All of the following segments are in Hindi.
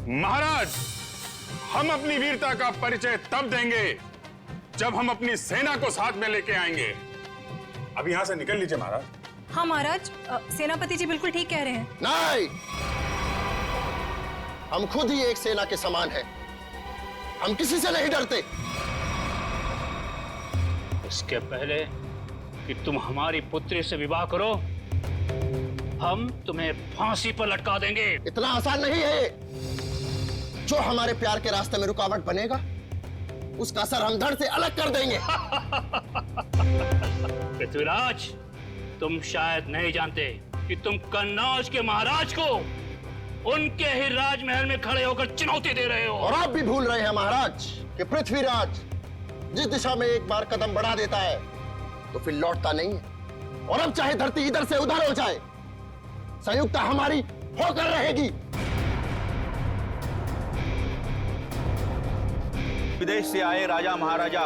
महाराज, हम अपनी वीरता का परिचय तब देंगे जब हम अपनी सेना को साथ में लेके आएंगे। अब यहां से निकल लीजिए महाराज। हाँ महाराज, सेनापति जी बिल्कुल ठीक कह रहे हैं। नहीं, हम खुद ही एक सेना के समान हैं। हम किसी से नहीं डरते। इसके पहले कि तुम हमारी पुत्री से विवाह करो, हम तुम्हें फांसी पर लटका देंगे। इतना आसान नहीं है। जो हमारे प्यार के रास्ते में रुकावट बनेगा, उसका सर हम धड़ से अलग कर देंगे। पृथ्वीराज, तुम शायद नहीं जानते कि तुम कन्नौज के महाराज को उनके ही राजमहल में खड़े होकर चुनौती दे रहे हो। और आप भी भूल रहे हैं महाराज कि पृथ्वीराज जिस दिशा में एक बार कदम बढ़ा देता है तो फिर लौटता नहीं है। और अब चाहे धरती इधर से उधर हो जाए, संयुक्ता हमारी होकर रहेगी। विदेश से आए राजा महाराजा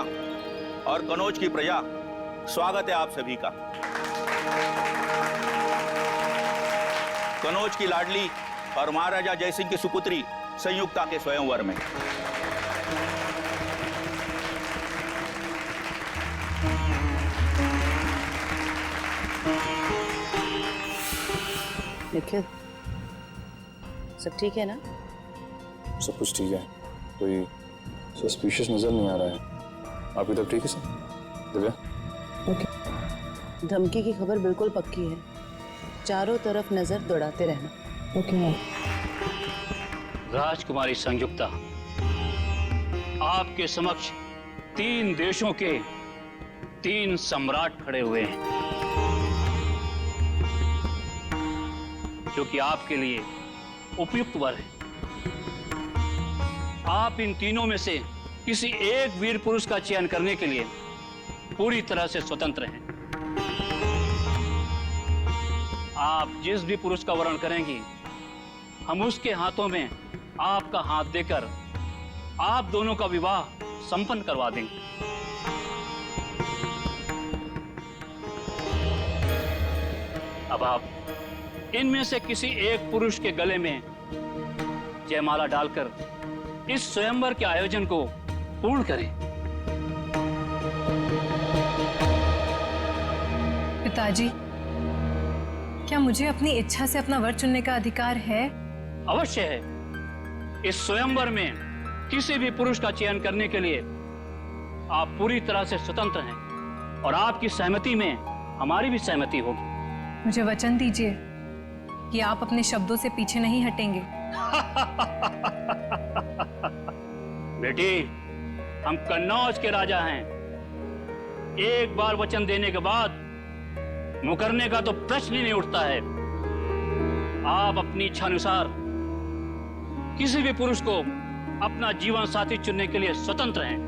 और कनौज की प्रजा, स्वागत है आप सभी का। कनौज की लाडली और महाराजा जयसिंह की सुपुत्री संयुक्ता के स्वयंवर में। निखिल, सब ठीक है ना? सब कुछ ठीक है, कोई सस्पिशियस नजर नहीं आ रहा है। आपकी तब ठीक है सर? दिव्या? ओके। धमकी की खबर बिल्कुल पक्की है, चारों तरफ नजर दौड़ाते रहना। Okay ma'am. राजकुमारी संयुक्ता, आपके समक्ष 3 देशों के 3 सम्राट खड़े हुए हैं, जो कि आपके लिए उपयुक्त वर है। आप इन तीनों में से किसी एक वीर पुरुष का चयन करने के लिए पूरी तरह से स्वतंत्र हैं। आप जिस भी पुरुष का वर्ण करेंगी, हम उसके हाथों में आपका हाथ देकर आप दोनों का विवाह संपन्न करवा देंगे। अब आप इनमें से किसी एक पुरुष के गले में जयमाला डालकर इस स्वयंवर के आयोजन को पूर्ण करें। पिताजी, क्या मुझे अपनी इच्छा से अपना वर चुनने का अधिकार है? अवश्य है। इस स्वयंवर में किसी भी पुरुष का चयन करने के लिए आप पूरी तरह से स्वतंत्र हैं और आपकी सहमति में हमारी भी सहमति होगी। मुझे वचन दीजिए कि आप अपने शब्दों से पीछे नहीं हटेंगे। बेटी, हम कन्नौज के राजा हैं। एक बार वचन देने के बाद मुकरने का तो प्रश्न ही नहीं उठता है। आप अपनी इच्छा अनुसार किसी भी पुरुष को अपना जीवन साथी चुनने के लिए स्वतंत्र हैं।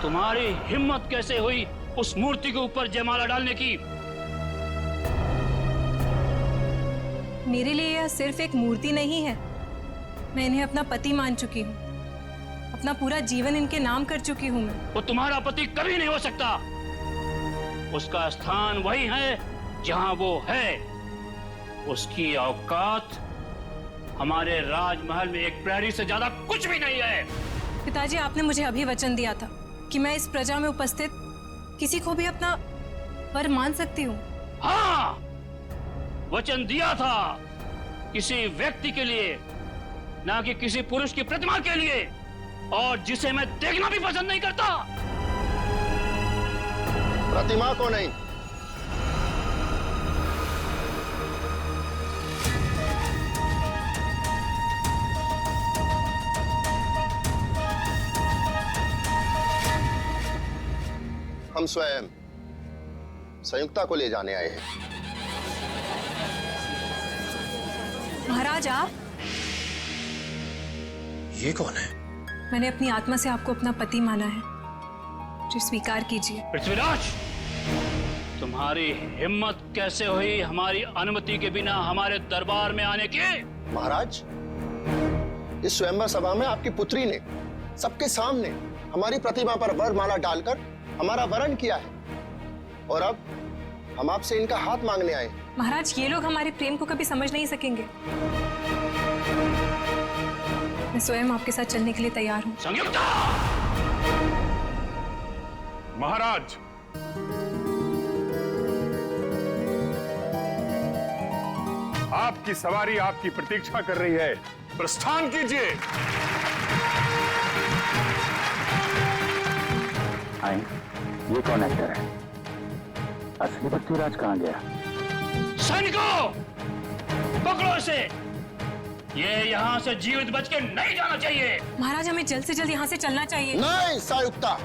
तुम्हारी हिम्मत कैसे हुई उस मूर्ति के ऊपर जयमाला डालने की? मेरे लिए यह सिर्फ एक मूर्ति नहीं है। मैं इन्हें अपना पति मान चुकी हूँ। अपना पूरा जीवन इनके नाम कर चुकी हूँ मैं। वो तुम्हारा पति कभी नहीं हो सकता। उसका स्थान वही है जहां वो है। उसकी औकात हमारे राजमहल में एक प्रहरी से ज्यादा कुछ भी नहीं है। पिताजी, आपने मुझे अभी वचन दिया था कि मैं इस प्रजा में उपस्थित किसी को भी अपना वर मान सकती हूँ। हाँ, वचन दिया था, किसी व्यक्ति के लिए, ना कि किसी पुरुष की प्रतिमा के लिए, और जिसे मैं देखना भी पसंद नहीं करता। प्रतिमा को नहीं, हम स्वयं संयुक्ता को ले जाने आए हैं। महाराज, आप? ये कौन है? मैंने अपनी आत्मा से आपको अपना पति माना है, जो स्वीकार कीजिए। पृथ्वीराज, तुम्हारी हिम्मत कैसे हुई हमारी अनुमति के बिना हमारे दरबार में आने की? महाराज, इस स्वयंवर सभा में आपकी पुत्री ने सबके सामने हमारी प्रतिमा पर वरमाला डालकर हमारा वरण किया है, और अब हम आपसे इनका हाथ मांगने आए। महाराज, ये लोग हमारे प्रेम को कभी समझ नहीं सकेंगे। मैं स्वयं आपके साथ चलने के लिए तैयार हूँ। संयुक्ता! महाराज, आपकी सवारी आपकी प्रतीक्षा कर रही है, प्रस्थान कीजिए। आई, ये कौन एक्टर है? असली पृथ्वीराज कहाँ गया? सैनिकों, पकड़ो इसे। ये यहाँ से जीवित बच के नहीं जाना चाहिए। महाराज, हमें जल्द से जल्द यहाँ से चलना चाहिए। नहीं संयुक्ता,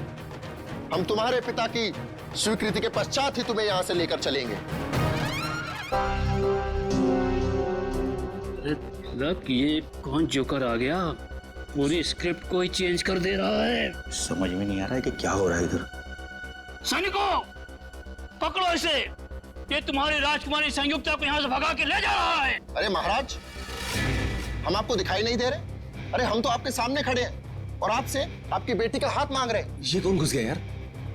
हम तुम्हारे पिता की स्वीकृति के पश्चात ही तुम्हें यहाँ से लेकर चलेंगे। ये कौन जोकर आ गया? पूरी स्क्रिप्ट को ही चेंज कर दे रहा है। समझ में नहीं आ रहा है कि क्या हो रहा है इधर। सैनिकों, पकड़ो इसे। ये तुम्हारी राजकुमारी संयुक्ता को यहाँ से भगा के ले जा रहा है। अरे महाराज, हम आपको दिखाई नहीं दे रहे? अरे हम तो आपके सामने खड़े हैं और आपसे आपकी बेटी का हाथ मांग रहे हैं। ये कौन घुस गया यार?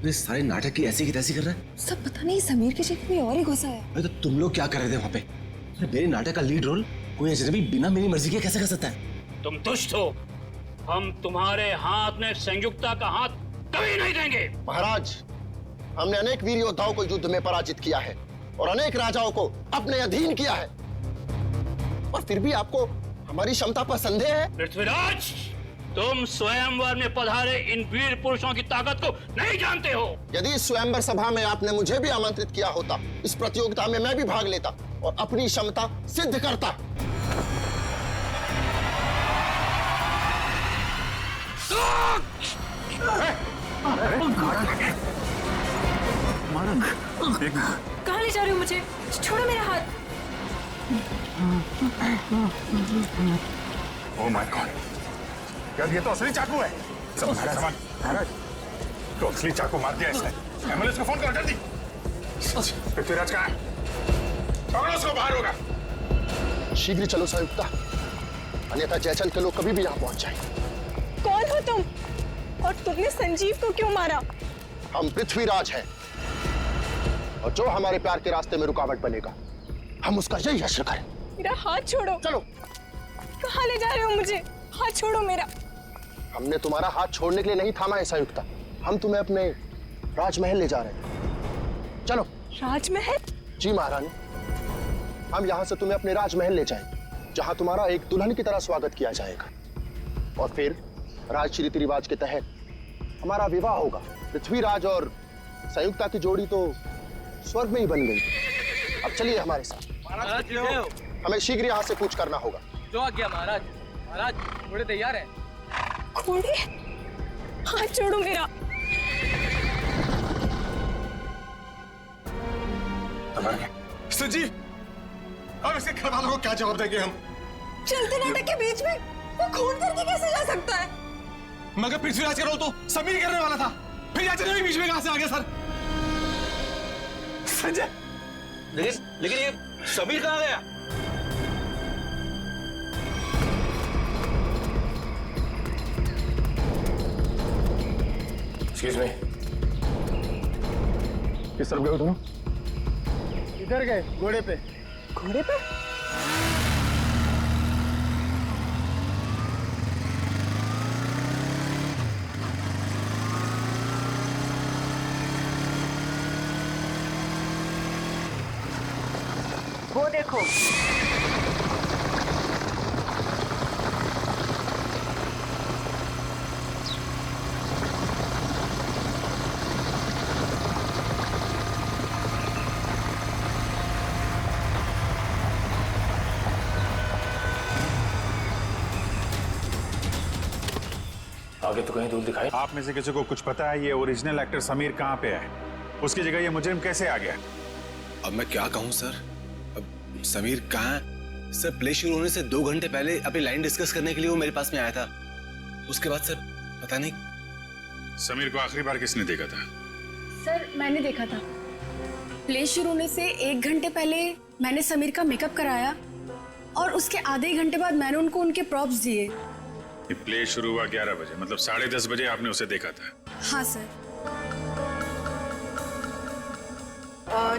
ये सारे नाटक की ऐसी कर रहा है। सब पता नहीं, समीर के जगह कोई और ही घुसा है। अरे तो तुम लोग क्या कर रहे थे वहाँ पे? अरे मेरे नाटक का लीड रोल कोई अजनबी बिना मेरी मर्जी के कैसे कर सकता है? तुम दुष्ट हो। हम तुम्हारे हाथ में संयुक्ता का हाथ कभी नहीं देंगे। महाराज, हमने अनेक वीर योद्धाओं को युद्ध में पराजित किया है और अनेक राजाओं को अपने अधीन किया है, और फिर भी आपको हमारी क्षमता पर संदेह है? पृथ्वीराज, तुम स्वयंवर में पधारे इन वीर पुरुषों की ताकत को नहीं जानते हो। यदि इस स्वयंवर सभा में आपने मुझे भी आमंत्रित किया होता, इस प्रतियोगिता में मैं भी भाग लेता और अपनी क्षमता सिद्ध करता। कहाँ ले जा रहे हो मुझे? छोड़ो मेरा हाथ। ओह माय गॉड, यार ये तो असली चाकू है। सामान महाराज, तो असली चाकू मार दिया इसने। एम्बुलेंस को फोन करो जल्दी। पृथ्वीराज कहाँ है? पकड़ो उसको, बाहर होगा। शीघ्र चलो संयुक्ता, अन्यथा जयचंद के लोग कभी भी यहाँ पहुंच जाएंगे। कौन हो तुम? और तुमने संजीव को क्यों मारा? हम पृथ्वीराज हैं, और जो हमारे प्यार के रास्ते में रुकावट बनेगा, हम उसका यही हश्र करें। मेरा हाथ छोड़ो। चलो। कहाँ ले जा रहे हो मुझे? हाथ छोड़ो मेरा। हमने तुम्हारा हाथ छोड़ने के लिए नहीं थामा है संयुक्ता, हम तुम्हें अपने राजमहल ले जा रहे हैं। चलो। राजमहल? जी महारानी, हम यहाँ से तुम्हें अपने राजमहल ले जाएंगे, जहाँ तुम्हारा एक दुल्हन की तरह स्वागत किया जाएगा, और फिर राज रीति रिवाज के तहत हमारा विवाह होगा। पृथ्वीराज और संयुक्ता की जोड़ी तो स्वर्ग में ही बन गई। अब चलिए हमारे साथ। हमें शीघ्र यहाँ से कूच करना होगा। जो आ गया महाराज। महाराज, घोड़े तैयार हैं। घोड़े? हाथ छोड़ो मेरा। संजीव, अब इसके घर वालों को क्या जवाब देंगे हम? चलते नाटक के बीच में वो खून करके कैसे जा सकता है? मगर पृथ्वीराज का रोल तो समीर करने वाला था, फिर याचन भी बीच में कहां से आ गया सर? संजय, लेकिन ये समीर कहाँ गया? एक्सक्यूज मी, किस तरफ गए हो दोनों? इधर गए, घोड़े पे। घोड़े पे? वो देखो। आगे तो कहीं दूर दिखाई। आप में से किसी को कुछ पता है ये ओरिजिनल एक्टर समीर कहाँ पे है? उसकी जगह ये मुजरिम कैसे आ गया? अब मैं क्या कहूँ सर, अब समीर कहाँ है? सर प्ले शुरू होने से 2 घंटे पहले अपनी लाइन डिस्कस करने के लिए वो मेरे पास में आया था। उसके बाद सर पता नहीं। समीर को आखिरी बार किसने देखा था? सर मैंने देखा था। प्ले शुरू होने से 1 घंटे पहले मैंने समीर का मेकअप कराया और उसके आधे घंटे बाद मैंने उनको उनके प्रॉप्स दिए। ये प्ले शुरू हुआ 11 बजे, मतलब 10:30 बजे आपने उसे देखा था? हाँ सर।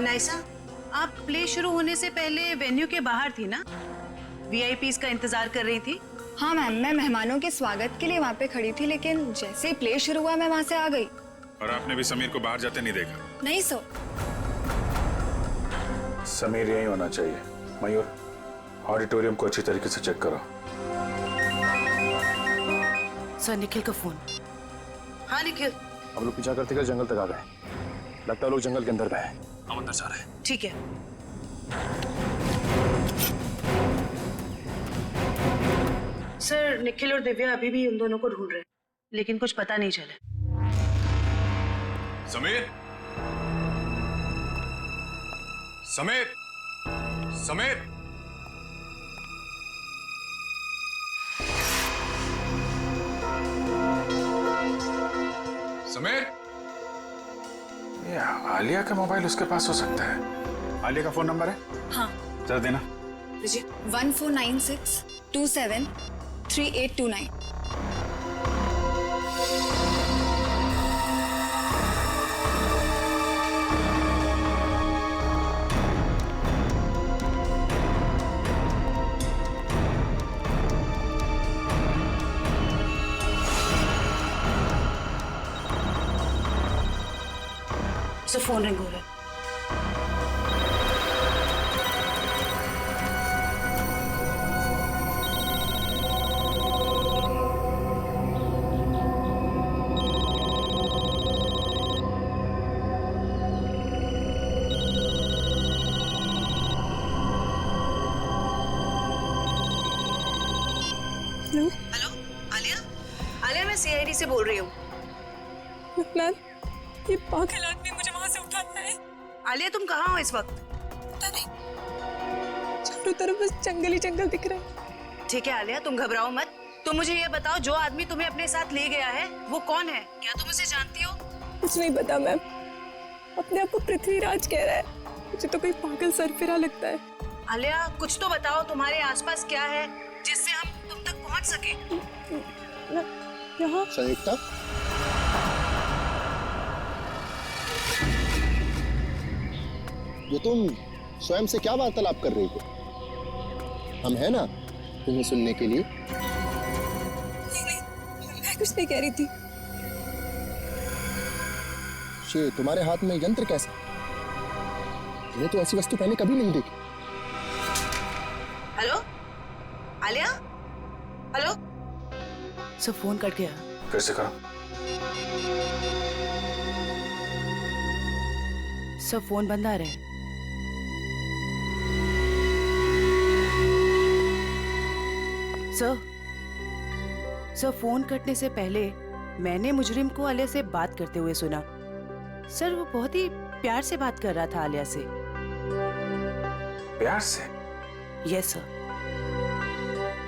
नाइसा, आप प्ले शुरू होने से पहले वेन्यू के बाहर थी ना? वीआईपीज का इंतजार कर रही थी? हाँ मैम, मैं मेहमानों के स्वागत के लिए वहाँ पे खड़ी थी, लेकिन जैसे ही प्ले शुरू हुआ मैं वहाँ से आ गई। और आपने भी समीर को बाहर जाते नहीं देखा? नहीं सर। समीर यही होना चाहिए। मयूर, ऑडिटोरियम को अच्छी तरीके से चेक करो। सर निखिल का फोन। हाँ निखिल। हम लोग पीछा करते करते जंगल तक आ गए। लगता है लोग जंगल के अंदर गए हैं। हम अंदर जा रहे हैं। ठीक है। सर निखिल और दिव्या अभी भी उन दोनों को ढूंढ रहे हैं, लेकिन कुछ पता नहीं चला। समीर, समीर, समीर, समीर। ये आलिया का मोबाइल उसके पास हो सकता है। आलिया का फोन नंबर है? हाँ। जरा देना। 1496273829। सर फोन रिंग हो रहा है। हेलो आलिया, आलिया मैं सीआईडी से बोल रही हूँ। मैम, ये पागल आदमी मुझे वहां से उठाता है। आलिया तुम कहाँ हो इस वक्त? पता नहीं, चारों तरफ बस जंगल ही जंगल दिख रहा है। ठीक है आलिया, तुम घबराओ मत। तुम मुझे ये बताओ, जो आदमी तुम्हें अपने साथ ले गया है वो कौन है? क्या तुम उसे जानती हो? कुछ नहीं पता मैम, अपने आप को पृथ्वीराज कह रहा है। मुझे तो कोई पागल सरफिरा लगता है। आलिया कुछ तो बताओ, तुम्हारे आसपास क्या है जिससे हम तुम तक पहुंच सके? यहाँ संयुक्ता, ये तुम स्वयं से क्या वार्तालाप कर रही थे? हम है ना तुम्हें सुनने के लिए। मैं कुछ नहीं कह रही थी। ये तुम्हारे हाथ में यंत्र कैसा? ये तो ऐसी वस्तु पहले कभी नहीं देखी। Hello Alia, hello. Sir phone cut गया। फिर से करो। सर फोन बंद आ रहा है। सर फोन कटने से पहले मैंने मुजरिम को आलिया से बात करते हुए सुना। सर वो बहुत ही प्यार से बात कर रहा था आलिया से। प्यार से? Yes sir.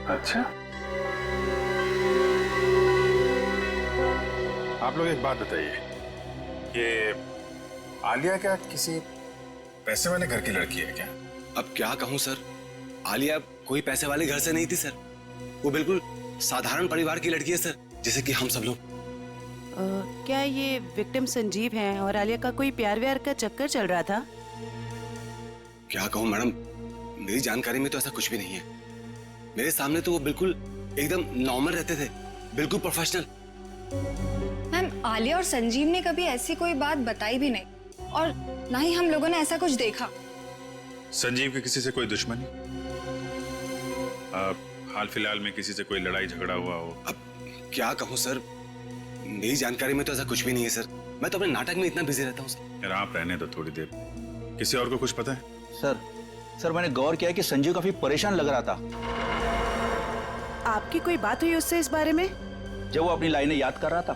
अच्छा, आप लोग एक बात बताइए, ये आलिया क्या किसी पैसे वाले घर की लड़की है क्या? अब क्या कहूँ सर, आलिया कोई पैसे वाले घर से नहीं थी सर। वो बिल्कुल साधारण परिवार की लड़की है सर, जैसे कि हम सब लोग। क्या ये विक्टिम संजीव हैं और आलिया का कोई प्यार व्यार का चक्कर चल रहा था? क्या कहूँ मैडम, मेरी जानकारी में तो ऐसा कुछ भी नहीं है। मेरे सामने तो वो बिल्कुल एकदम नॉर्मल रहते थे, बिल्कुल प्रोफेशनल। मैम, आलिया और संजीव ने कभी ऐसी कोई बात बताई भी नहीं, और ना ही हम लोगों ने ऐसा कुछ देखा। संजीव की किसी से कोई दुश्मनी? हाल फिलहाल में किसी से कोई लड़ाई झगड़ा हुआ हो? अब क्या कहूँ सर, मेरी जानकारी में तो ऐसा कुछ भी नहीं है सर। मैं तो अपने नाटक में इतना बिजी रहता हूँ सर। यार आप रहने दो थोड़ी देर। किसी और को कुछ पता है? सर मैंने गौर किया कि संजीव काफी परेशान लग रहा था। आपकी कोई बात हुई उससे इस बारे में? जब वो अपनी लाइनें याद कर रहा था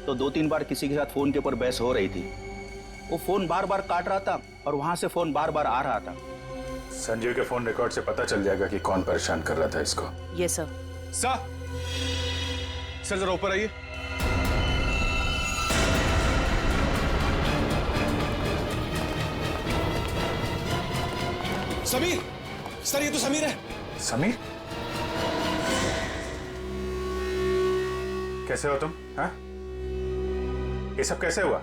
तो 2-3 बार किसी के साथ फोन के ऊपर बहस हो रही थी। वो फोन बार बार काट रहा था और वहां से फोन बार बार आ रहा था। संजीव के फोन रिकॉर्ड से पता चल जाएगा कि कौन परेशान कर रहा था इसको। ये सर। सर जरा ऊपर आइए। समीर, सर ये तो समीर है। समीर? कैसे हो तुम? हाँ? ये सब कैसे हुआ?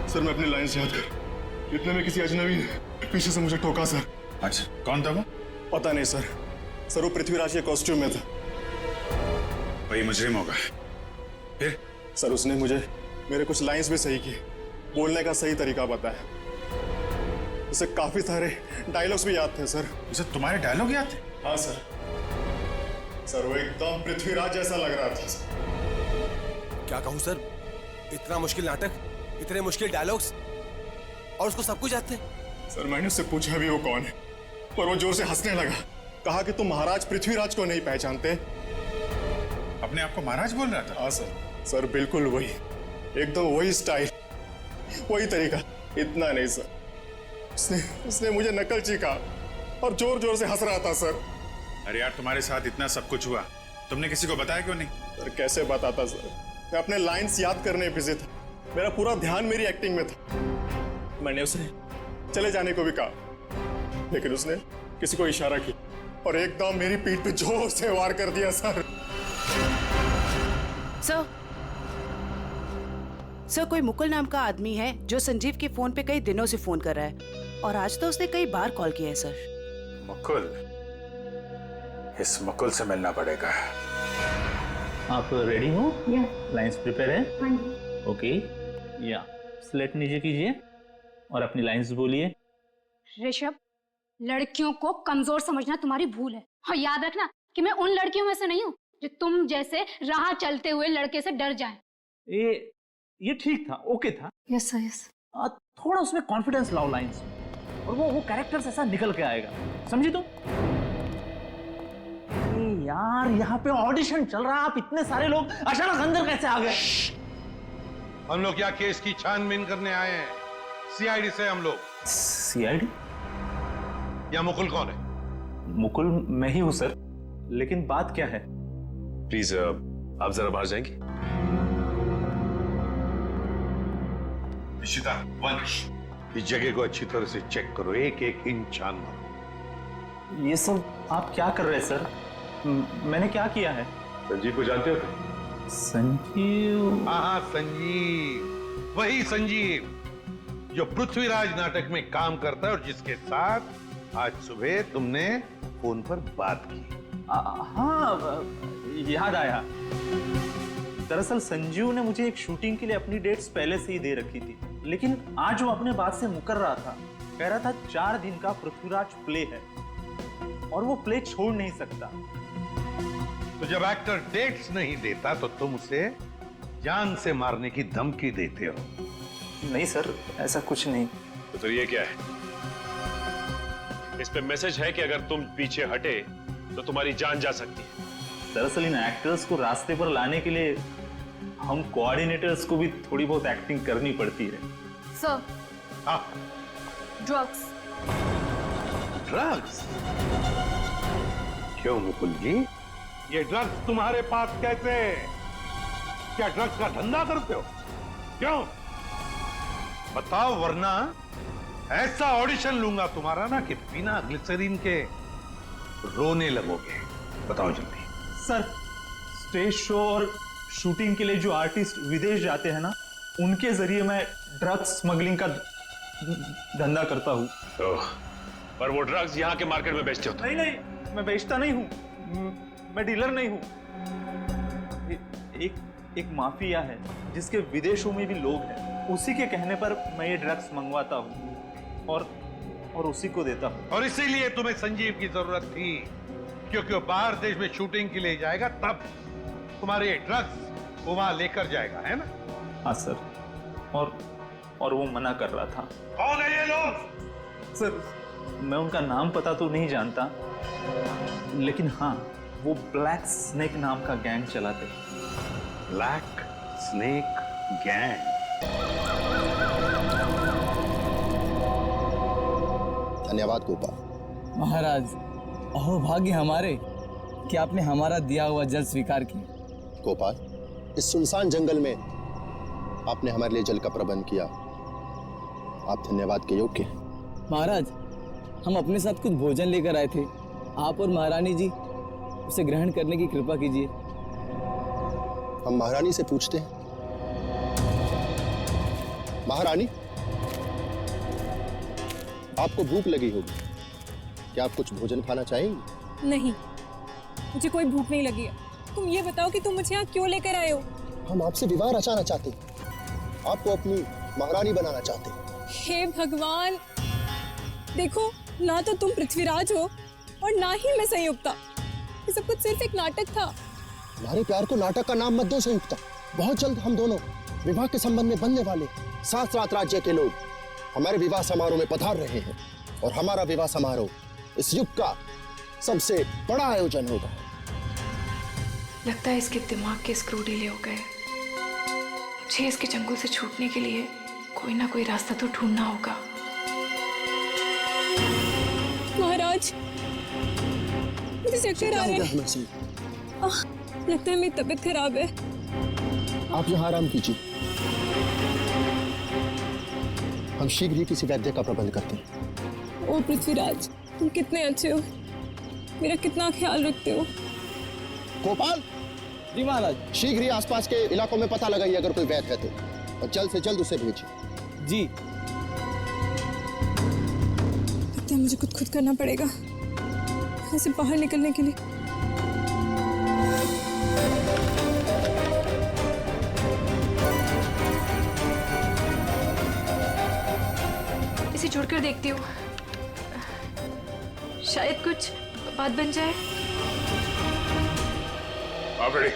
सर मैं अपनी लाइन से याद कर, इतने में किसी अजनबी ने पीछे से मुझे ठोका सर। अच्छा, कौन था वो? पता नहीं सर। सर वो पृथ्वीराज के कॉस्ट्यूम में था। वही मुजरिम होगा। फिर? सर उसने मुझे मेरे कुछ लाइंस भी सही किए, बोलने का सही तरीका बताया। उसे काफी सारे डायलॉग्स भी याद थे सर। उसे तुम्हारे डायलॉग याद थे? हाँ सर। सर वो एकदम पृथ्वीराज जैसा लग रहा था सर। क्या कहूँ सर, इतना मुश्किल नाटक, इतने मुश्किल डायलॉग्स, और उसको सब कुछ याद थे। सर मैंने उससे पूछा भी वो कौन है, पर वो जोर से हंसने लगा। कहा कि तुम महाराज पृथ्वीराज को नहीं पहचानते। अपने आप को महाराज बोल रहा था? हाँ सर। सर बिल्कुल वही, एकदम वही स्टाइल, वही तरीका। इतना नहीं सर, उसने मुझे नकलची कहा और जोर जोर से हंस रहा था सर। अरे यार तुम्हारे साथ इतना सब कुछ हुआ, तुमने किसी को बताया क्यों नहीं? सर कैसे बताता सर, मैं अपने लाइंस याद करने बिजी था। मेरा पूरा ध्यान मेरी एक्टिंग में था। मैंने उसे चले जाने को भी कहा, लेकिन उसने किसी को इशारा किया और एकदम मेरी पीठ पे जोर से वार कर दिया सर। सर कोई मुकुल नाम का आदमी है जो संजीव के फोन पे कई दिनों से फोन कर रहा है, और आज तो उसने कई बार कॉल किया है सर। मुकुल? इस मुकुल से मिलना पड़ेगा। आप रेडी हो? लाइंस प्रिपेयर है? ओके, या स्लेट नीचे कीजिए और अपनी लाइंस बोलिए। ऋषभ, लड़कियों को कमजोर समझना तुम्हारी भूल है, और याद रखना कि मैं उन लड़कियों में से नहीं हूँ जो तुम जैसे राह चलते हुए लड़के से डर जाएं। ये ठीक था, ओके था। Yes sir, yes. थोड़ा उसमें कॉन्फिडेंस लाओ लाइंस में, और वो कैरेक्टर ऐसा निकल के आएगा, समझी तुम? यार यहाँ पे ऑडिशन चल रहा है, आप इतने सारे लोग अचानक अंदर कैसे आ गए? हम लोग क्या केस की छानबीन करने आए हैं? सीआईडी से हम लोग। सीआईडी? या मुकुल कौन है? मुकुल मैं ही हूं सर, लेकिन बात क्या है? प्लीज आप जरा बाहर जाएंगे? निशिता, वंश, इस जगह को अच्छी तरह से चेक करो, एक एक इंच छान मारो। ये सब आप क्या कर रहे हैं सर? मैंने क्या किया है? संजीव को जानते हो तुम? संजीव? हाँ संजीव, वही संजीव जो पृथ्वीराज नाटक में काम करता है और जिसके साथ आज सुबह तुमने फोन पर बात की। हाँ, याद आया। दरअसल संजीव ने मुझे एक शूटिंग के लिए अपनी डेट्स पहले से ही दे रखी थी, लेकिन आज वो अपने बात से मुकर रहा था। कह रहा था 4 दिन का पृथ्वीराज प्ले है और वो प्ले छोड़ नहीं सकता। तो जब एक्टर डेट्स नहीं देता तो तुम उसे जान से मारने की धमकी देते हो? नहीं सर, ऐसा कुछ नहीं। तो फिर ये क्या है? इस पे मैसेज है कि अगर तुम पीछे हटे तो तुम्हारी जान जा सकती है। दरअसल इन एक्टर्स को रास्ते पर लाने के लिए हम कोऑर्डिनेटर्स को भी थोड़ी बहुत एक्टिंग करनी पड़ती है। सर, हाँ, ड्रग्स। ड्रग्स? क्यों मुकुल जी, ये ड्रग्स तुम्हारे पास कैसे? क्या ड्रग्स का धंधा करते हो? क्यों बताओ, वरना ऐसा ऑडिशन लूंगा तुम्हारा ना कि बिना ग्लिसरीन के रोने लगोगे। बताओ जल्दी। सर, स्टेज शो और शूटिंग के लिए जो आर्टिस्ट विदेश जाते हैं ना, उनके जरिए मैं ड्रग्स स्मगलिंग का धंधा करता हूँ। पर वो ड्रग्स यहाँ के मार्केट में बेचते हो? नहीं नहीं, मैं बेचता नहीं हूँ, मैं डीलर नहीं हूँ। एक माफिया है जिसके विदेशों में भी लोग हैं, उसी के कहने पर मैं ये ड्रग्स मंगवाता हूँ और उसी को देता हूँ। और इसीलिए तुम्हें संजीव की जरूरत थी, क्योंकि वो बाहर देश में शूटिंग के लिए जाएगा, तब तुम्हारे ये ड्रग्स वो वहां लेकर जाएगा, है ना? हाँ सर, और वो मना कर रहा था। कौन है ये लोग? सर, मैं उनका नाम पता तो नहीं जानता, लेकिन हाँ, वो ब्लैक स्नेक नाम का गैंग चलाते। Black snake gang? धन्यवाद गोपाल। महाराज, अहो भाग्य हमारे कि आपने हमारा दिया हुआ जल स्वीकार किया। गोपाल, इस सुनसान जंगल में आपने हमारे लिए जल का प्रबंध किया, आप धन्यवाद के योग्य हैं। महाराज, हम अपने साथ कुछ भोजन लेकर आए थे, आप और महारानी जी उसे ग्रहण करने की कृपा कीजिए। हम महारानी से पूछते हैं। महारानी, आपको भूख लगी होगी, क्या आप कुछ भोजन खाना चाहेंगी? नहीं, मुझे कोई भूख नहीं लगी है। तुम ये बताओ कि तुम मुझे यहाँ क्यों लेकर आए हो? हम आपसे विवाह रचाना चाहते हैं, आपको अपनी महारानी बनाना चाहते हैं। हे भगवान, देखो, ना तो तुम पृथ्वीराज हो और ना ही मैं संयुक्ता। ये सब कुछ सिर्फ एक नाटक था। हमारे प्यार को नाटक का नाम मत दो संयुक्ता। बहुत जल्द हम दोनों विवाह के संबंध में बनने वाले 7 राज्य के लोग हमारे विवाह समारोह में पधार रहे हैं, और हमारा विवाह समारोह इस युग का सबसे बड़ा आयोजन होगा। लगता है इसके दिमाग के स्क्रू ढीले हो गए। मुझे इसके चंगुल से छूटने के लिए कोई ना कोई रास्ता तो ढूंढना होगा। महाराज, मुझे चक्कर आ रहे हैं। लगता है मेरी तबीयत खराब है। आप यहाँ आराम कीजिए, हम शीघ्र ही किसी वैद्य का प्रबंध करते हैं। ओ पृथ्वीराज, तुम कितने अच्छे हो, मेरा कितना ख्याल रखते हो। गोपाल जी महाराज, शीघ्र ही आसपास के इलाकों में पता लगाइए अगर कोई वैद्य है तो, और जल्द से जल्द उसे भेजिए। जी। लगता है मुझे खुद करना पड़ेगा यहाँ से बाहर निकलने के लिए। इसे जोड़कर देखती हूँ, शायद कुछ बात बन जाए। आप रेडी?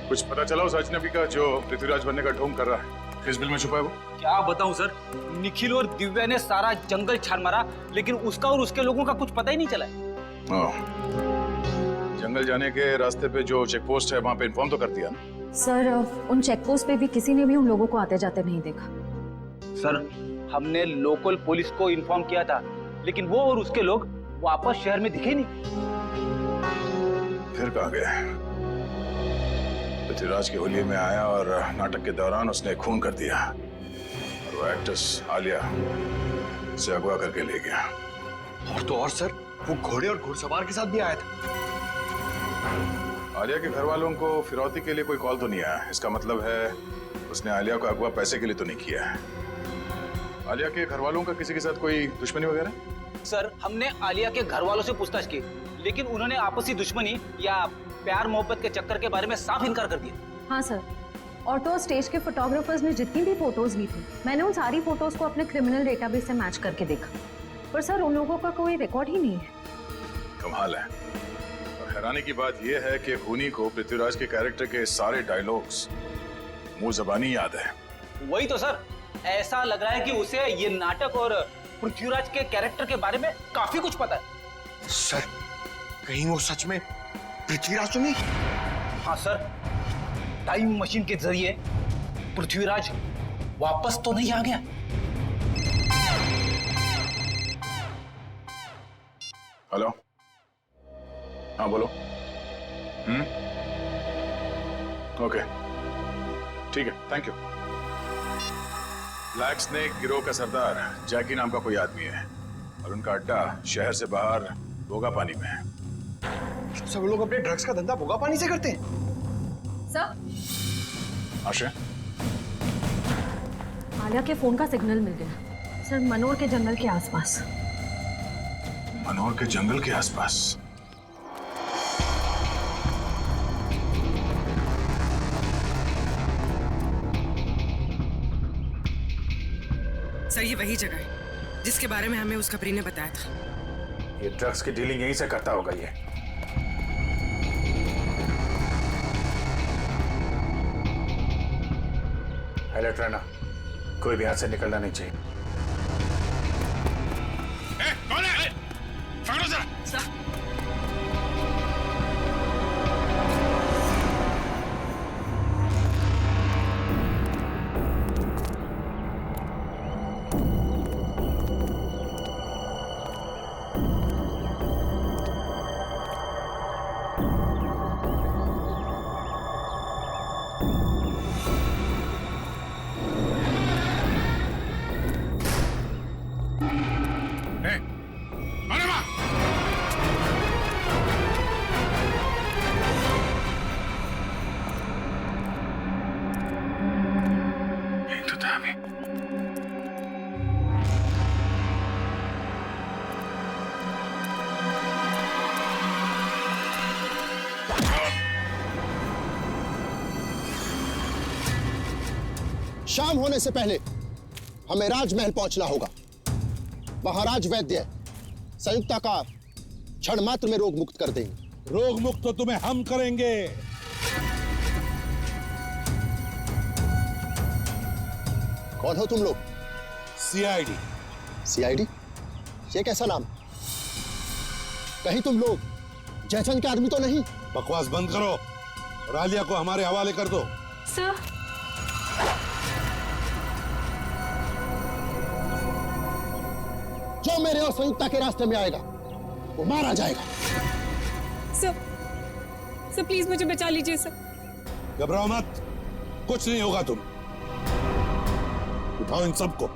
कुछ पता चला उस अजनबी का जो पृथ्वीराज बनने का ढोंग कर रहा है? किस बिल में छुपा है वो? क्या बताऊं सर, निखिल और दिव्या ने सारा जंगल छान मारा, लेकिन उसका और उसके लोगों का कुछ पता ही नहीं चला। जंगल जाने के रास्ते पे जो चेक पोस्ट है वहां पे इन्फॉर्म तो कर दिया ना? सर, उन चेक पोस्ट पे भी किसी ने भी उन लोगों को आते जाते नहीं देखा। सर, हमने लोकल पुलिस को इन्फॉर्म किया था, लेकिन वो और उसके लोग वापस शहर में दिखे नहीं। फिर कहाँ गए? पृथ्वीराज के होलिये में आया और नाटक के दौरान उसने खून कर दिया, और वो एक्ट्रेस आलिया से अगवा करके ले गया। और तो और सर, वो घोड़े और घुड़सवार के साथ भी आया था। आलिया के घर वालों को फिरौती के लिए कोई कॉल तो नहीं आया। इसका मतलब है उसने आलिया को अगवा पैसे के लिए तो नहीं किया है। आलिया के घर वालों का किसी के साथ कोई दुश्मनी वगैरह? सर, हमने आलिया के घर वालों से पूछताछ की, लेकिन उन्होंने आपसी दुश्मनी या प्यार मोहब्बत के चक्कर के बारे में साफ इनकार कर दिया। हाँ सर, ऑटो स्टेज के फोटोग्राफर्स ने जितनी भी फोटोज ली थी, मैंने उन सारी फोटोज को अपने क्रिमिनल डेटाबेस से मैच करके देखा, पर सर उन लोगों का कोई रिकॉर्ड ही नहीं है। कमाल है। और हैरानी की बात यह है कि खूनी को पृथ्वीराज के कैरेक्टर के सारे डायलॉग्स मुंह ज़बानी याद है। वही तो सर, ऐसा लग रहा है कि उसे ये नाटक और पृथ्वीराज के कैरेक्टर के बारे में काफी कुछ पता है। सर, कहीं वो सच में पृथ्वीराज तो नहीं? हाँ सर, टाइम मशीन के जरिए पृथ्वीराज वापस तो नहीं आ गया? हेलो, हाँ बोलो। ओके, ठीक है, थैंक यू। ब्लैक स्नेक गिरोह का सरदार जैकी नाम का कोई आदमी है, और उनका अड्डा शहर से बाहर भोगा पानी में है। सब लोग अपने ड्रग्स का धंधा भोगा पानी से करते हैं? सर, आशा, आलिया के फोन का सिग्नल मिल गया। सर मनोर के जंगल के आसपास। मनोर के जंगल के आसपास? सर ये वही जगह है जिसके बारे में हमें उस खबरी ने बताया था। ये ड्रग्स की डीलिंग यहीं से करता होगा ये। अलर्ट रहना, कोई भी हाथ से निकलना नहीं चाहिए। कौन है? पकड़ो जरा। शाम होने से पहले हमें राजमहल पहुंचना होगा। वहां राज वैद्य संयुक्ता का क्षण मात्र में रोग मुक्त कर देंगे। रोग मुक्त तो तुम्हें हम करेंगे। कौन हो तुम लोग? सीआईडी। सीआईडी? ये कैसा नाम? कहीं तुम लोग जयचंद के आदमी तो नहीं? बकवास बंद करो और आलिया को हमारे हवाले कर दो। सर जो मेरे और संयुक्ता के रास्ते में आएगा वो मारा जाएगा। सर प्लीज मुझे बचा लीजिए सर। घबराओ मत, कुछ नहीं होगा। तुम उठाओ इन सबको।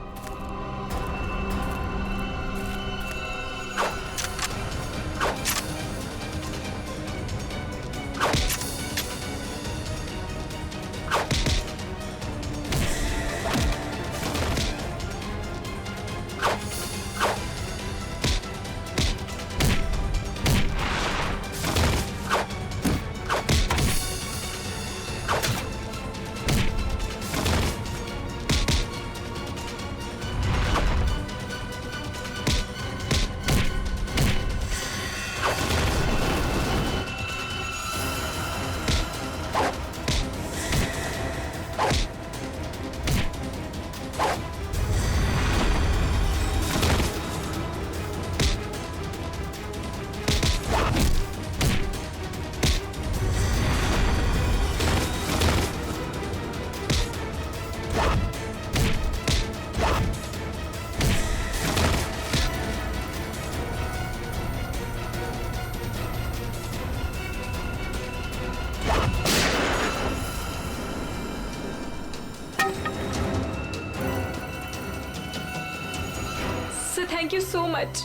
Thank you so much.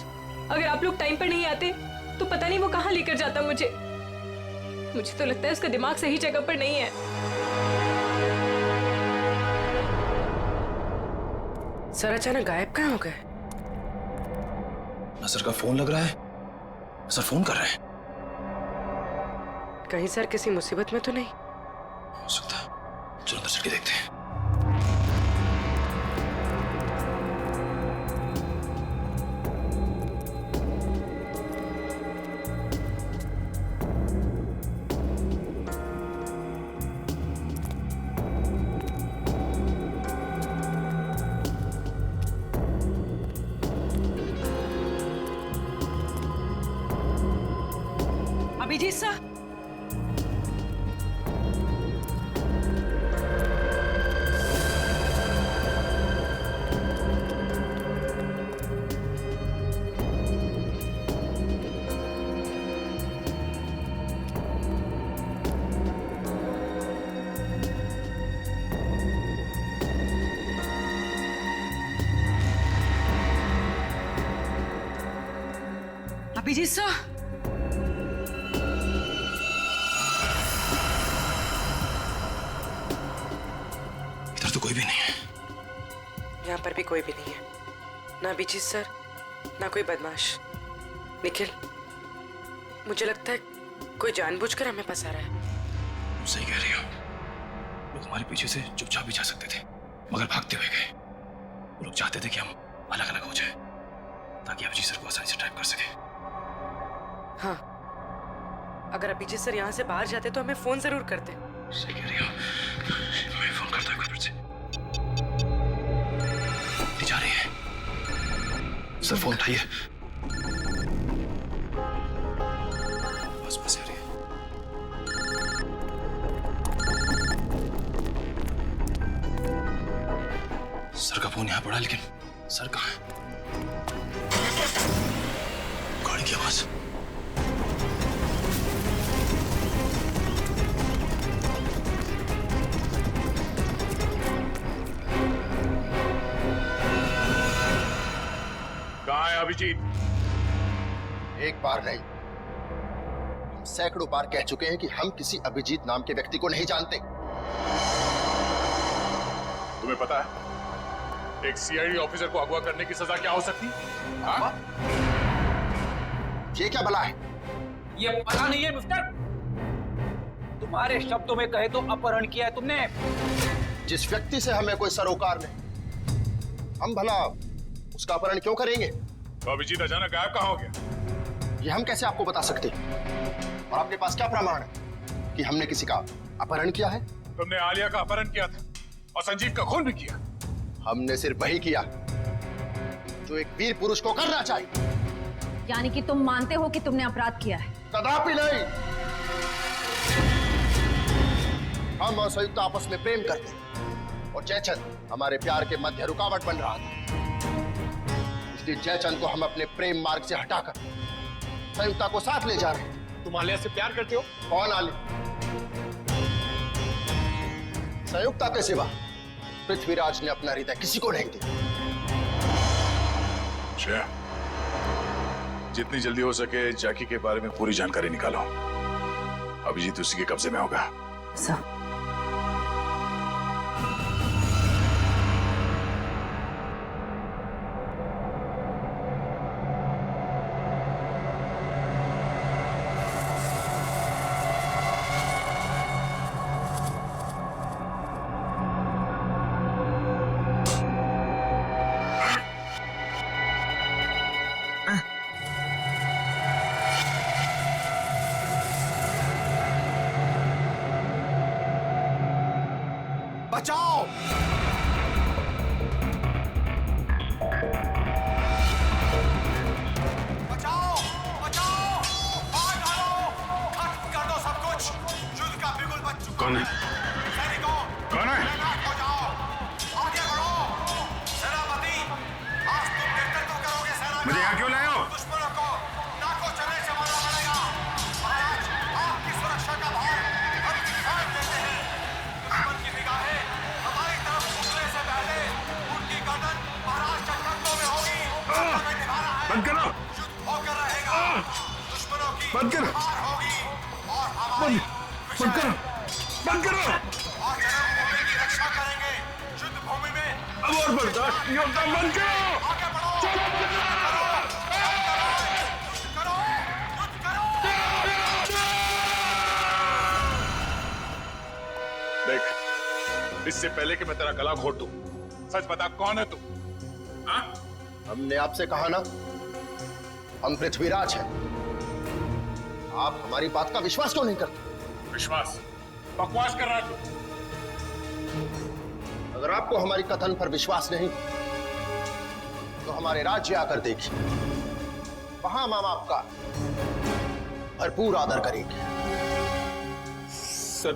अगर आप लोग टाइम पर नहीं आते तो पता नहीं वो कहाँ लेकर जाता मुझे। मुझे तो लगता है उसका दिमाग सही जगह पर नहीं है। सर अचानक गायब कहाँ हो गए? सर का फोन लग रहा है। सर फोन कर रहे हैं। कहीं सर किसी मुसीबत में तो नहीं? हो सकता है, चलो अंदर चल के देखते हैं। अभिजीत सर, अभिजीत सर, इधर तो कोई भी नहीं है। यहाँ पर भी कोई भी नहीं है। ना अभिजीत सर, ना कोई बदमाश। निखिल, मुझे लगता है कोई जानबूझकर हमें फंसा रहा है। सही कह रही हो। लोग हमारे पीछे से चुपचाप भी जा सकते थे, मगर भागते हुए गए। वो लोग चाहते थे कि हम अलग अलग हो जाए, ताकि अभिजीत सर को आसानी से ट्रैप कर सके। हाँ, अगर अभिजीत सर यहाँ से बाहर जाते तो हमें फोन जरूर करते। सही कह रही हो। मैं फोन करता हूँ फिर से। ये जा रही है। सर फोन उठाइए। बस आ रही है। सर का फोन यहाँ पड़ा, लेकिन सर कहाँ है? गाड़ी की आवाज। कहाँ है अभिजीत? एक बार नहीं, हम सैकड़ों बार कह चुके हैं कि हम किसी अभिजीत नाम के व्यक्ति को नहीं जानते। तुम्हें पता है एक सीआईडी ऑफिसर को अगवा करने की सजा क्या हो सकती? हाँ? ये क्या भला है? ये पता नहीं है मिस्टर। तुम्हारे शब्दों में कहे तो अपहरण किया है तुमने। जिस व्यक्ति से हमें कोई सरोकार नहीं, हम भला उसका अपहरण क्यों करेंगे? तो अभिजीत अचानक गायब कहाँ हो गया? ये हम कैसे आपको बता सकते हैं? और आपके पास क्या प्रमाण है कि हमने किसी का अपहरण किया है? तुमने आलिया का अपहरण किया था और संजीव का खून भी किया। हमने सिर्फ वही किया जो एक वीर पुरुष को करना चाहिए। यानी कि तुम मानते हो कि तुमने अपराध किया है? कदापि नहीं। हम और संयुक्त आपस में प्रेम करते हैं और जयचंद हमारे प्यार के मध्य रुकावट बन रहा था। इसलिए जयचंद को हम अपने प्रेम मार्ग से हटाकर संयुक्ता को साथ ले जा रहे हैं। तुम आलिया से प्यार करते हो? कौन आलिया? संयुक्ता के सिवा पृथ्वीराज ने अपना हृदय किसी को नहीं दिया। श्रेया, जितनी जल्दी हो सके जैकी के बारे में पूरी जानकारी निकालो। अभिजीत उसी के कब्जे में होगा। सर, बचाओ! बचाओ! बचाओ! मार डालो! खत्म कर दो सब कुछ! युद्ध का बिगुल बज चुका कौन है? सैनिकों! कौन है? तैनात हो जाओ! आगे बढ़ो! सेनापति! आज तुम नेतृत्व करोगे सेना का! मुझे यहाँ क्यों लाए हो? दुश्मनों को नाकों चने से मारना पड़ेगा! महाराज, आपकी सुरक्षा का भार हम किसान देते हैं। दुश्मन की निगाहें हमारी तरफ उठने से पहले उनकी गर्दन महाराज के कंधों में होगी। हमें निभाना है। बंद करो! युद्ध होकर रहेगा। दुश्मनों की बंद करो! हार होगी और हमारी बंद करो! बंद करो! और जन्मभूमि की रक्षा करेंगे। युद्ध भूमि में अब और बर्दाश्त नहीं होता। बंद करो! आगे बढ़ो! चलो बंद करो! युद्ध करो! युद्ध करो! देख, इससे पहले कि मैं तेरा गला घोट दूं, सच बता कौन है तू? हाँ? हमने आपसे कहा ना, हम पृथ्वीराज हैं। आप हमारी बात का विश्वास क्यों नहीं करते? विश्वास? बकवास कर रहा है तू। अगर आपको हमारी कथन पर विश्वास नहीं तो हमारे राज्य आकर देखिए, वहां हम आपका भरपूर आदर करेंगे। सर,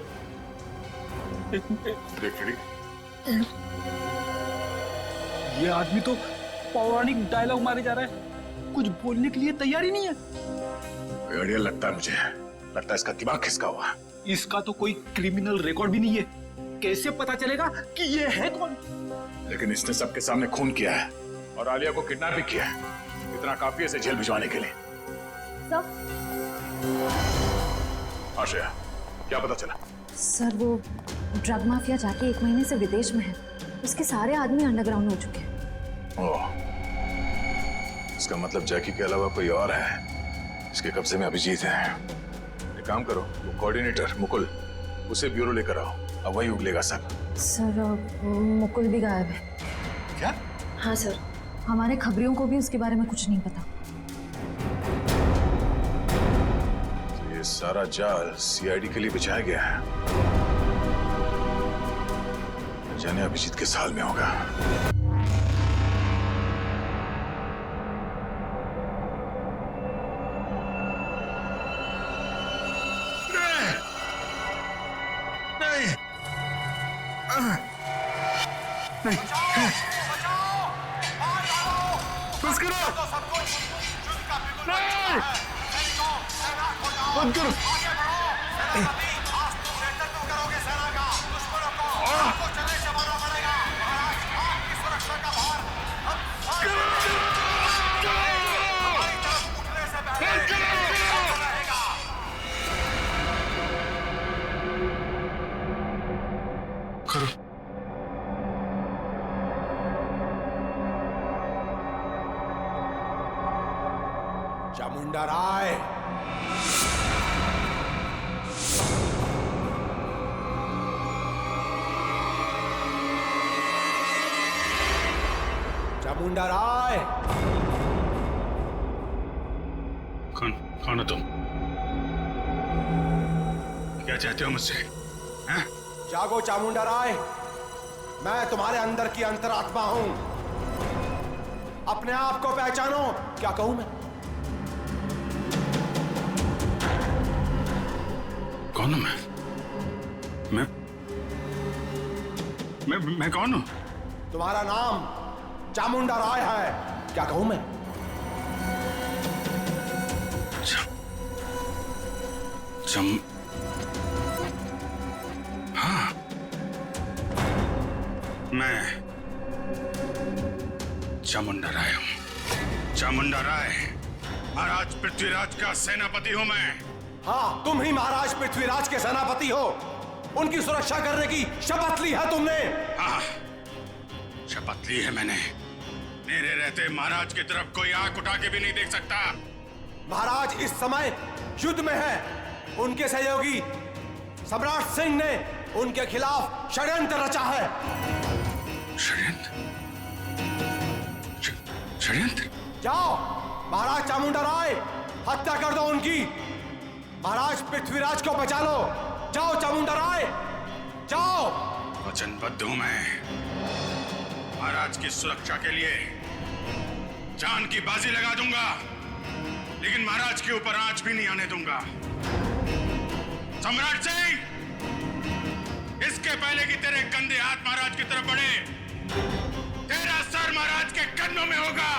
देख ये आदमी तो पौराणिक डायलॉग मारे जा रहा है, कुछ बोलने के लिए तैयार ही नहीं है। बढ़िया लगता है मुझे, लगता है इसका दिमाग खिसका हुआ है। इसका तो कोई क्रिमिनल रिकॉर्ड भी नहीं है, कैसे पता चलेगा कि ये है कौन? लेकिन इसने सबके सामने खून किया है और आलिया को किडनैप भी किया है। इतना काफी है इसे जेल भिजवाने के लिए। सर, आश्रया, क्या पता चला? सर वो ड्रग माफिया जाके 1 महीने से विदेश में है। उसके सारे आदमी अंडरग्राउंड हो चुके हैं। ओह, इसका मतलब जैकी के अलावा कोई और है। इसके कब्जे में अभिजीत है। एक काम करो, वो कोऑर्डिनेटर मुकुल, उसे ब्यूरो लेकर आओ। अब वही उगलेगा सब। सर मुकुल भी गायब है। क्या? हाँ सर, हमारे खबरियों को भी उसके बारे में कुछ नहीं पता। तो ये सारा जाल सीआईडी के लिए बिछाया गया है। जाने अभिजीत किस हाल में होगा। बंद करो। चामुंडा राय, चामुंडा राय। कौन हो तुम? क्या चाहते हो मुझसे? हैं? जागो चामुंडा राय, मैं तुम्हारे अंदर की अंतरात्मा हूं। अपने आप को पहचानो। क्या कहूं मैं? कौन हूं मैं कौन हूं? तुम्हारा नाम चामुंडा राय है। क्या कहूं मैं? हाँ, मैं चामुंडा राय हूं। चामुंडा राय, महाराज पृथ्वीराज का सेनापति हूं मैं। हाँ, तुम ही महाराज पृथ्वीराज के सेनापति हो। उनकी सुरक्षा करने की शपथ ली है तुमने। हाँ, शपथ ली है मैंने। मेरे रहते महाराज की तरफ कोई आंख उठा के भी नहीं देख सकता। महाराज इस समय युद्ध में है। उनके सहयोगी सम्राट सिंह ने उनके खिलाफ षड्यंत्र रचा है। षड्यंत्र? जाओ महाराज चामुंडा राय, हत्या कर दो उनकी। महाराज पृथ्वीराज को बचा लो। जाओ चामुंडा राय, जाओ। वचनबद्ध हूं मैं। महाराज की सुरक्षा के लिए जान की बाजी लगा दूंगा, लेकिन महाराज के ऊपर आंच भी नहीं आने दूंगा। सम्राट सिंह, इसके पहले कि तेरे गंदे हाथ महाराज की तरफ बढ़े, तेरा सर महाराज के कन्नों में होगा।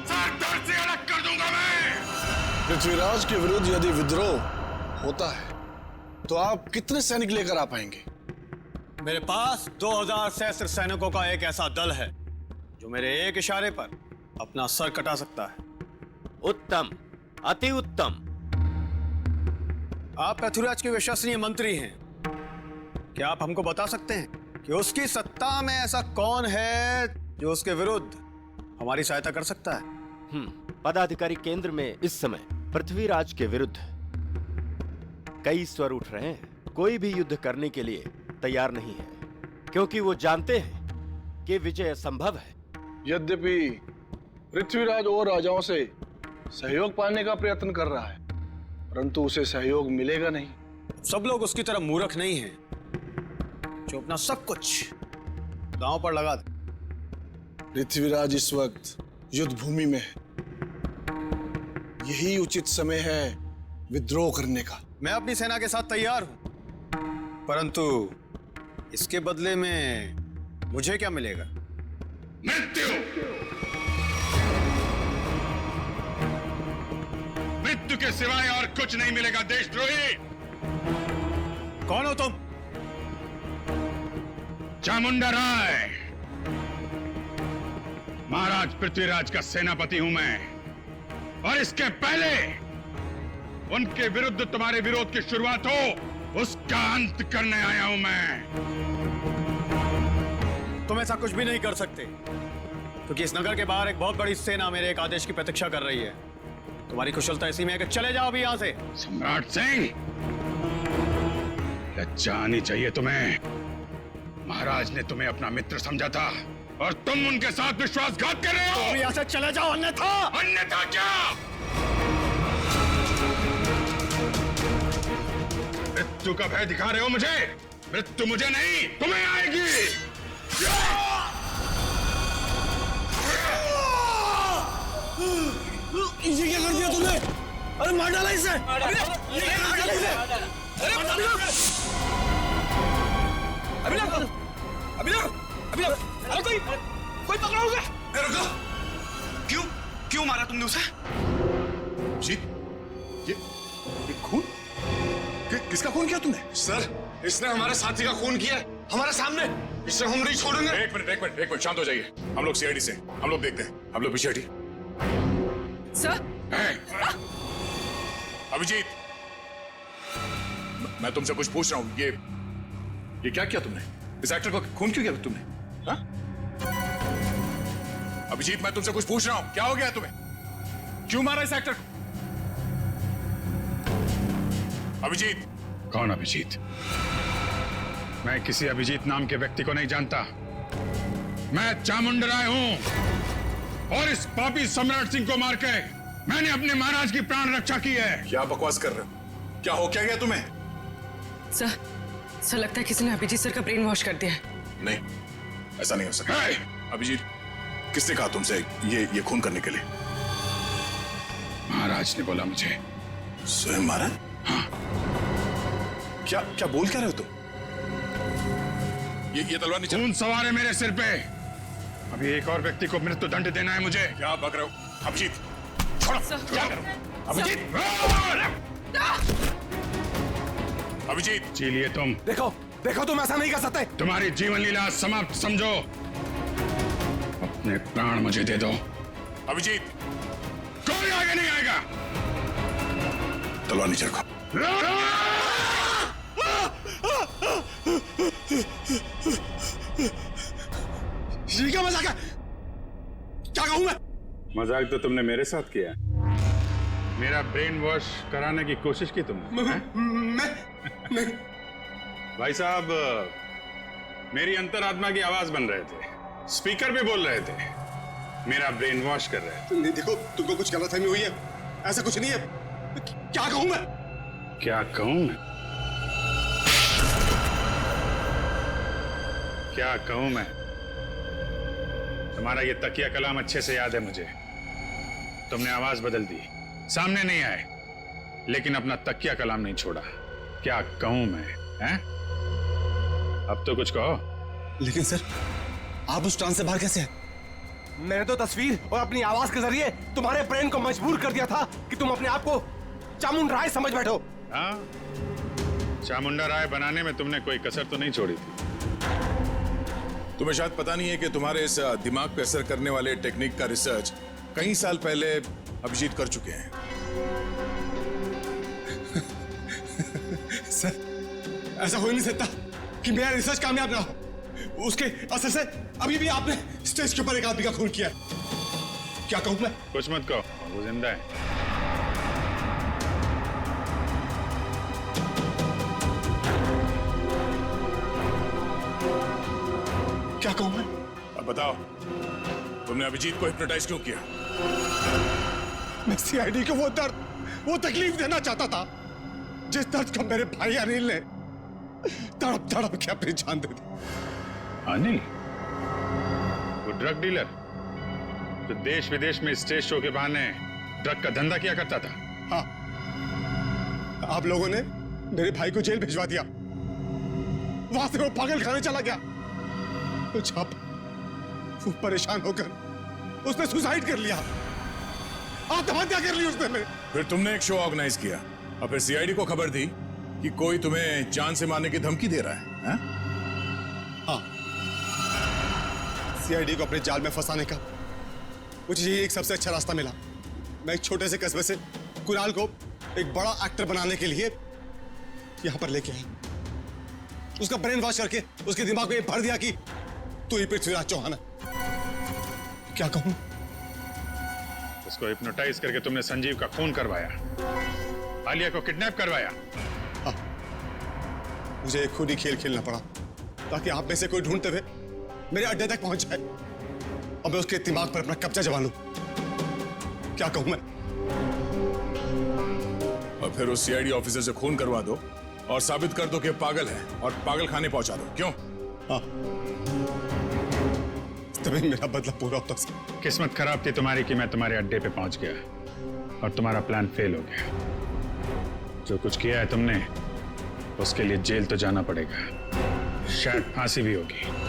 सर धड़ से अलग कर दूंगा मैं। पृथ्वीराज के विरुद्ध यदि विद्रोह होता है तो आप कितने सैनिक लेकर आ पाएंगे? मेरे पास 2000 सहस्त्र सैनिकों का एक ऐसा दल है जो मेरे एक इशारे पर अपना सर कटा सकता है। उत्तम, अति उत्तम। आप पृथ्वीराज के विश्वसनीय मंत्री हैं। क्या आप हमको बता सकते हैं कि उसकी सत्ता में ऐसा कौन है जो उसके विरुद्ध हमारी सहायता कर सकता है? पदाधिकारी केंद्र में इस समय पृथ्वीराज के विरुद्ध कई स्वर उठ रहे हैं। कोई भी युद्ध करने के लिए तैयार नहीं है, क्योंकि वो जानते हैं कि विजय असंभव है। यद्यपि पृथ्वीराज और राजाओं से सहयोग पाने का प्रयत्न कर रहा है, परंतु उसे सहयोग मिलेगा नहीं। सब लोग उसकी तरह मूर्ख नहीं हैं जो अपना सब कुछ दांव पर लगा दे। पृथ्वीराज इस वक्त युद्ध भूमि में है। यही उचित समय है विद्रोह करने का। मैं अपनी सेना के साथ तैयार हूं, परंतु इसके बदले में मुझे क्या मिलेगा? मृत्यु। मृत्यु के सिवाय और कुछ नहीं मिलेगा देशद्रोही। कौन हो तुम? चामुंडा राय, महाराज पृथ्वीराज का सेनापति हूं मैं, और इसके पहले उनके विरुद्ध तुम्हारे विरोध की शुरुआत हो, उसका अंत करने आया हूं मैं। तुम ऐसा कुछ भी नहीं कर सकते। क्योंकि इस नगर के बाहर एक बहुत बड़ी सेना मेरे एक आदेश की प्रतीक्षा कर रही है। तुम्हारी कुशलता इसी में है कि चले जाओ अभी यहाँ से। सम्राट सिंह, लज्जा आनी चाहिए तुम्हें। महाराज ने तुम्हें अपना मित्र समझा था और तुम उनके साथ विश्वासघात कर रहे हो। तुम यहाँ से चले जाओ, अन्यथा। अन्यथा क्या? मृत्यु का भय दिखा रहे हो मुझे? मृत्यु मुझे नहीं, तुम्हें आएगी। ये क्या कर दिया तुमने? अरे मार डाला इसे! अरे कोई पकड़ो उसे! रुको! क्यों मारा तुमने उसे? जी, ये खून? किसका खून किया तुमने? सर, इसने हमारे साथी का खून किया हमारे सामने। इसे हम नहीं छोड़ेंगे। एक मिनट, शांत हो जाइए। हम लोग सीआईडी से, हम लोग देखते हैं। हम लोग पीछे हटिए। सर, अभिजीत, मैं तुमसे कुछ पूछ रहा हूं। ये क्या किया तुमने? इस एक्टर को खून क्यों किया तुमने? हाँ? अभिजीत, मैं तुमसे कुछ पूछ रहा हूं। क्या हो गया तुम्हें? क्यों मारा इस एक्टर को? अभिजीत। कौन अभिजीत? मैं किसी अभिजीत नाम के व्यक्ति को नहीं जानता। मैं चामुंडा राय हूं और इस पापी सम्राट सिंह को मार के मैंने अपने महाराज की प्राण रक्षा की है। क्या बकवास कर रहे हो? क्या हो क्या गया तुम्हें? सर लगता है किसी ने अभिजीत सर का ब्रेन वॉश कर दिया है। नहीं, ऐसा नहीं हो सकता। अभिजीत, किसने कहा तुमसे ये खून करने के लिए? महाराज ने बोला मुझे। स्वयं महाराज? हाँ। क्या बोल क्या रहे हो तुम? ये तलवार नीचे। खून सवार है मेरे सिर पे। अभी एक और व्यक्ति को मृत्यु दंड देना है मुझे। क्या बक रहे हो? अभिजीत, छोड़ो। क्या करो? अभिजीत, अभिजीत, जी लिए तुम। देखो तुम ऐसा नहीं कर सकते। तुम्हारी जीवन लीला समाप्त समझो। अपने प्राण मुझे दे दो। अभिजीत, कोई आगे नहीं आएगा। तलवार नीचे रखो। ये क्या मजाक है? क्या कहूं मैं? मजाक तो तुमने मेरे साथ किया। मेरा ब्रेन वॉश कराने की कोशिश की तुमने। मैं भाई साहब, मेरी अंतरात्मा की आवाज बन रहे थे, स्पीकर भी बोल रहे थे, मेरा ब्रेन वॉश कर रहे थे। नहीं, देखो तुमको कुछ गलतफहमी हुई है। ऐसा कुछ नहीं है। क्या कहूं मैं? क्या कहूं मैं? क्या कहूं मैं? तुम्हारा ये तकिया कलाम अच्छे से याद है मुझे। तुमने आवाज बदल दी, सामने नहीं आए, लेकिन अपना तकिया कलाम नहीं छोड़ा। क्या कहूं मैं? हैं? अब तो कुछ कहो। लेकिन सर, आप उस ट्रांस से बाहर कैसे हैं? मैंने तो तस्वीर और अपनी आवाज के जरिए तुम्हारे ब्रेन को मजबूर कर दिया था कि तुम अपने आप को चामुंडा राय समझ बैठो। हाँ, चामुंडा राय बनाने में तुमने कोई कसर तो नहीं छोड़ी थी। तुम्हें शायद पता नहीं है कि तुम्हारे इस दिमाग पे असर करने वाले टेक्निक का रिसर्च कई साल पहले अभिजीत कर चुके हैं। सर, ऐसा हो ही नहीं सकता कि मेरा रिसर्च कामयाब ना हो। उसके असर से अभी भी आपने स्टेज के ऊपर एक आदमी का खून किया। क्या कहूं मैं? कुछ मत कहो, वो जिंदा है। क्या कहूं मैं? अब बताओ, तुमने अभिजीत को हिप्नोटाइज क्यों किया? मैं सीआईडी को वो दर्द, वो तकलीफ देना चाहता था जिस दर्द को मेरे भाई अनिल ने तड़प तड़प के अपनी जान दे दी। अनिल? वो ड्रग डीलर जो देश विदेश में स्टेज शो के बहाने ड्रग का धंधा किया करता था? हाँ, आप लोगों ने मेरे भाई को जेल भिजवा दिया। वहां से वो पागल खाने चला गया। तो जब वो परेशान होकर उसने सुसाइड कर लिया, आत्महत्या कर ली उसने। फिर तुमने एक शो ऑर्गेनाइज किया और फिर सीआईडी को खबर दी कि कोई तुम्हें जान से मारने की धमकी दे रहा है। हाँ, सीआईडी को अपने जाल में फंसाने का मुझे यही एक सबसे अच्छा रास्ता मिला। मैं एक छोटे से कस्बे से कुणाल को एक बड़ा एक्टर बनाने के लिए यहां पर लेके आया। उसका ब्रेन वॉश करके उसके दिमाग में भर दिया कि तू ही पृथ्वीराज चौहान है। क्या कहूं? उसको हिप्नोटाइज करके तुमने संजीव का खून करवाया, आलिया को किडनैप करवाया। हाँ, मुझे खुद ही खेल खेलना पड़ा ताकि आप में से कोई ढूंढते हुए मेरे अड्डे तक पहुंच जाए और मैं उसके दिमाग पर अपना कब्जा जमा लूं। क्या कहूं मैं? और फिर उस सीआईडी ऑफिसर से खून करवा दो और साबित कर दो कि पागल है और पागल खाने पहुंचा दो। क्यों? हाँ, तभी मेरा बदला पूरा होता सर। किस्मत खराब थी तुम्हारी कि मैं तुम्हारे अड्डे पे पहुंच गया और तुम्हारा प्लान फेल हो गया। जो कुछ किया है तुमने, उसके लिए जेल तो जाना पड़ेगा, शायद फांसी भी होगी।